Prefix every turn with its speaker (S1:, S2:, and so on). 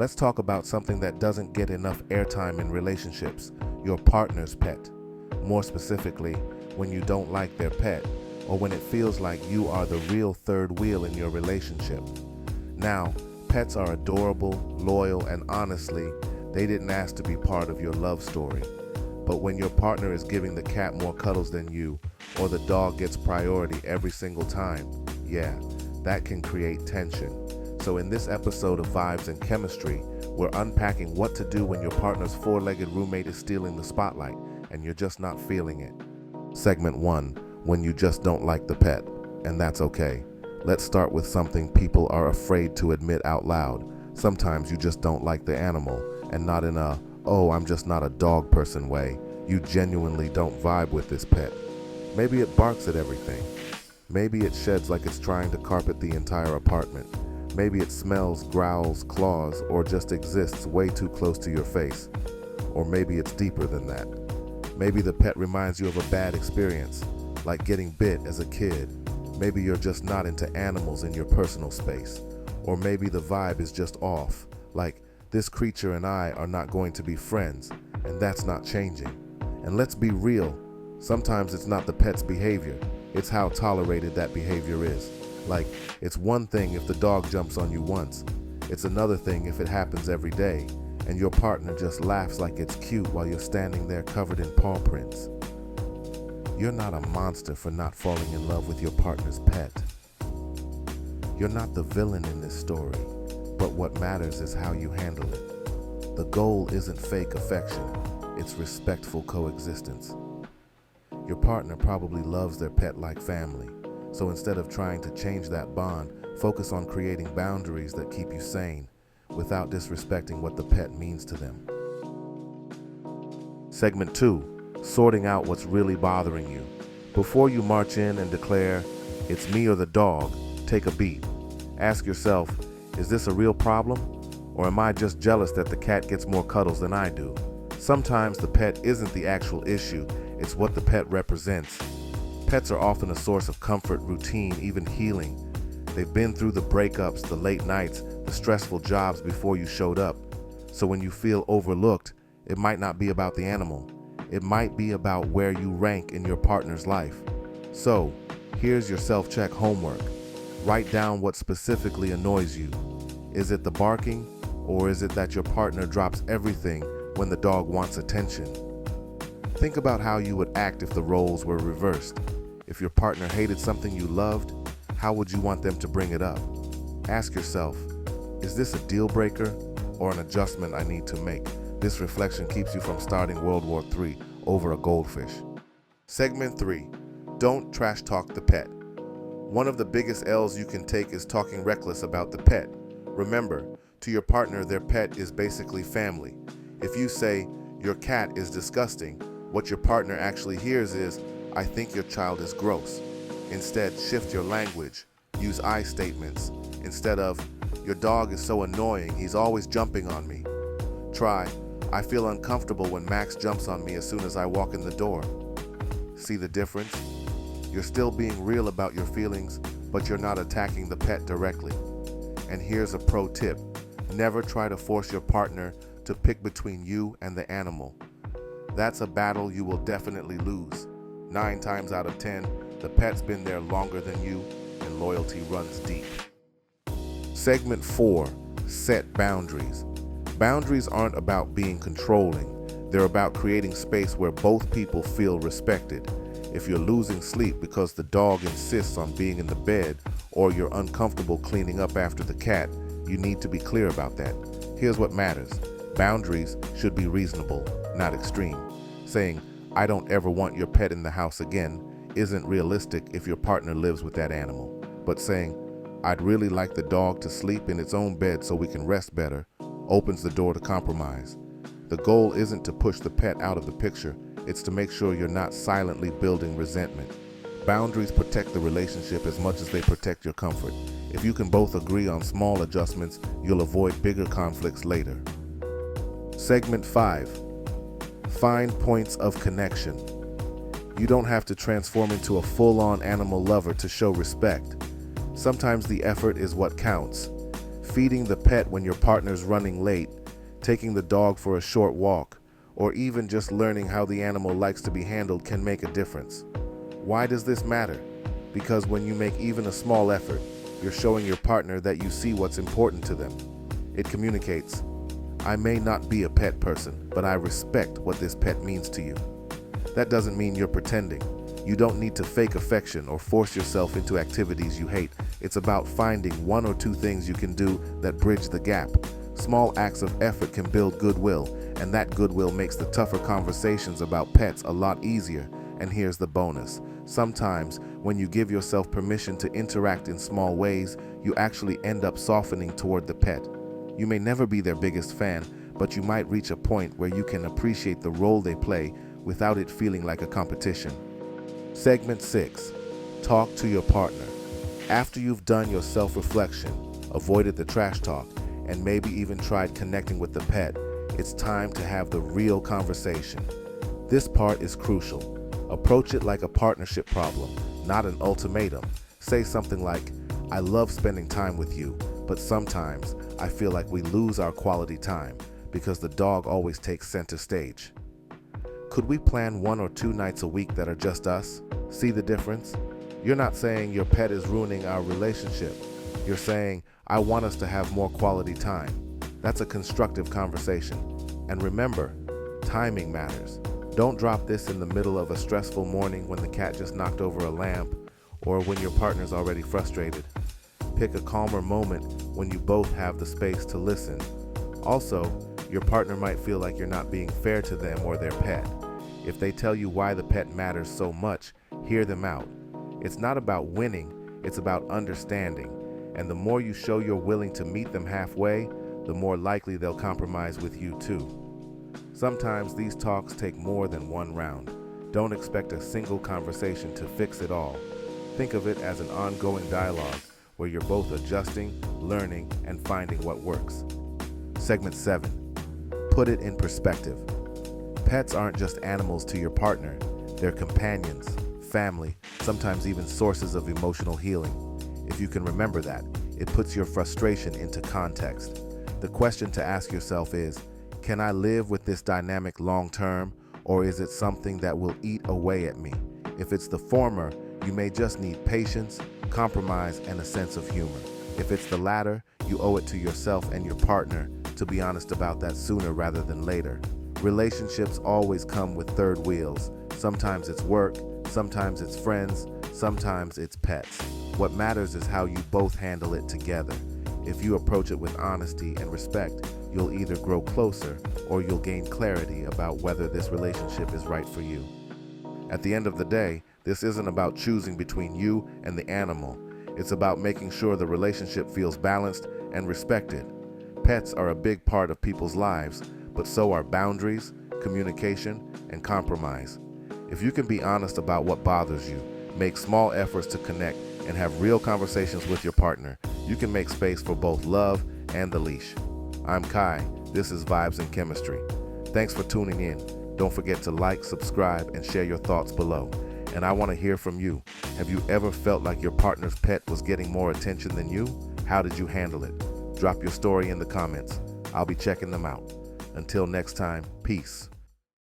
S1: let's talk about something that doesn't get enough airtime in relationships: your partner's pet. More specifically, when you don't like their pet, or when it feels like you are the real third wheel in your relationship. Now, pets are adorable, loyal, and honestly, they didn't ask to be part of your love story. But when your partner is giving the cat more cuddles than you, or the dog gets priority every single time, yeah, that can create tension. So in this episode of Vibes and Chemistry, we're unpacking what to do when your partner's four-legged roommate is stealing the spotlight and you're just not feeling it. Segment 1, when you just don't like the pet, and that's okay. Let's start with something people are afraid to admit out loud. Sometimes you just don't like the animal, and not in a, oh, I'm just not a dog person way. You genuinely don't vibe with this pet. Maybe it barks at everything. Maybe it sheds like it's trying to carpet the entire apartment. Maybe it smells, growls, claws, or just exists way too close to your face. Or maybe it's deeper than that. Maybe the pet reminds you of a bad experience, like getting bit as a kid. Maybe you're just not into animals in your personal space. Or maybe the vibe is just off, like this creature and I are not going to be friends, and that's not changing. And let's be real, sometimes it's not the pet's behavior, it's how tolerated that behavior is. Like, it's one thing if the dog jumps on you once, it's another thing if it happens every day, and your partner just laughs like it's cute while you're standing there covered in paw prints. You're not a monster for not falling in love with your partner's pet. You're not the villain in this story, but what matters is how you handle it. The goal isn't fake affection, it's respectful coexistence. Your partner probably loves their pet like family, so instead of trying to change that bond, focus on creating boundaries that keep you sane, without disrespecting what the pet means to them. Segment 2, sorting out what's really bothering you. Before you march in and declare, it's me or the dog, take a beat. Ask yourself, is this a real problem? Or am I just jealous that the cat gets more cuddles than I do? Sometimes the pet isn't the actual issue, it's what the pet represents. Pets are often a source of comfort, routine, even healing. They've been through the breakups, the late nights, the stressful jobs before you showed up. So when you feel overlooked, it might not be about the animal. It might be about where you rank in your partner's life. So, here's your self-check homework. Write down what specifically annoys you. Is it the barking, or is it that your partner drops everything when the dog wants attention? Think about how you would act if the roles were reversed. If your partner hated something you loved, how would you want them to bring it up? Ask yourself, is this a deal breaker or an adjustment I need to make? This reflection keeps you from starting World War III over a goldfish. Segment 3, don't trash talk the pet. One of the biggest L's you can take is talking reckless about the pet. Remember, to your partner, their pet is basically family. If you say, your cat is disgusting, what your partner actually hears is, I think your child is gross. Instead, shift your language. Use I statements. Instead of, your dog is so annoying, he's always jumping on me. Try, I feel uncomfortable when Max jumps on me as soon as I walk in the door. See the difference? You're still being real about your feelings, but you're not attacking the pet directly. And here's a pro tip. Never try to force your partner to pick between you and the animal. That's a battle you will definitely lose. 9 times out of 10, the pet's been there longer than you, and loyalty runs deep. Segment 4, set boundaries. Boundaries aren't about being controlling. They're about creating space where both people feel respected. If you're losing sleep because the dog insists on being in the bed, or you're uncomfortable cleaning up after the cat, you need to be clear about that. Here's what matters. Boundaries should be reasonable, not extreme. Saying, I don't ever want your pet in the house again, isn't realistic if your partner lives with that animal. But saying, I'd really like the dog to sleep in its own bed so we can rest better, opens the door to compromise. The goal isn't to push the pet out of the picture, it's to make sure you're not silently building resentment. Boundaries protect the relationship as much as they protect your comfort. If you can both agree on small adjustments, you'll avoid bigger conflicts later. Segment 5, find points of connection. You don't have to transform into a full-on animal lover to show respect. Sometimes the effort is what counts. Feeding the pet when your partner's running late, taking the dog for a short walk, or even just learning how the animal likes to be handled can make a difference. Why does this matter? Because when you make even a small effort, you're showing your partner that you see what's important to them. It communicates, I may not be a pet person, but I respect what this pet means to you. That doesn't mean you're pretending. You don't need to fake affection or force yourself into activities you hate. It's about finding one or two things you can do that bridge the gap. Small acts of effort can build goodwill, and that goodwill makes the tougher conversations about pets a lot easier. And here's the bonus. Sometimes, when you give yourself permission to interact in small ways, you actually end up softening toward the pet. You may never be their biggest fan, but you might reach a point where you can appreciate the role they play without it feeling like a competition. Segment 6. Talk to your partner. After you've done your self-reflection, avoided the trash talk, and maybe even tried connecting with the pet, it's time to have the real conversation. This part is crucial. Approach it like a partnership problem, not an ultimatum. Say something like, I love spending time with you, but sometimes I feel like we lose our quality time because the dog always takes center stage. Could we plan 1 or 2 nights a week that are just us? See the difference? You're not saying your pet is ruining our relationship. You're saying, I want us to have more quality time. That's a constructive conversation. And remember, timing matters. Don't drop this in the middle of a stressful morning when the cat just knocked over a lamp or when your partner's already frustrated. Pick a calmer moment when you both have the space to listen. Also, your partner might feel like you're not being fair to them or their pet. If they tell you why the pet matters so much, hear them out. It's not about winning, it's about understanding. And the more you show you're willing to meet them halfway, the more likely they'll compromise with you too. Sometimes these talks take more than one round. Don't expect a single conversation to fix it all. Think of it as an ongoing dialogue where you're both adjusting, learning, and finding what works. Segment 7. Put it in perspective. Pets aren't just animals to your partner. They're companions, family, sometimes even sources of emotional healing. If you can remember that, it puts your frustration into context. The question to ask yourself is, can I live with this dynamic long term, or is it something that will eat away at me? If it's the former, you may just need patience, compromise, and a sense of humor. If it's the latter, you owe it to yourself and your partner to be honest about that sooner rather than later. Relationships always come with third wheels. Sometimes it's work, sometimes it's friends, sometimes it's pets. What matters is how you both handle it together. If you approach it with honesty and respect, you'll either grow closer or you'll gain clarity about whether this relationship is right for you. At the end of the day, this isn't about choosing between you and the animal. It's about making sure the relationship feels balanced and respected. Pets are a big part of people's lives, but so are boundaries, communication, and compromise. If you can be honest about what bothers you, make small efforts to connect, and have real conversations with your partner, you can make space for both love and the leash. I'm Kai. This is Vibes and Chemistry. Thanks for tuning in. Don't forget to like, subscribe, and share your thoughts below. And I want to hear from you. Have you ever felt like your partner's pet was getting more attention than you? How did you handle it? Drop your story in the comments. I'll be checking them out. Until next time, peace.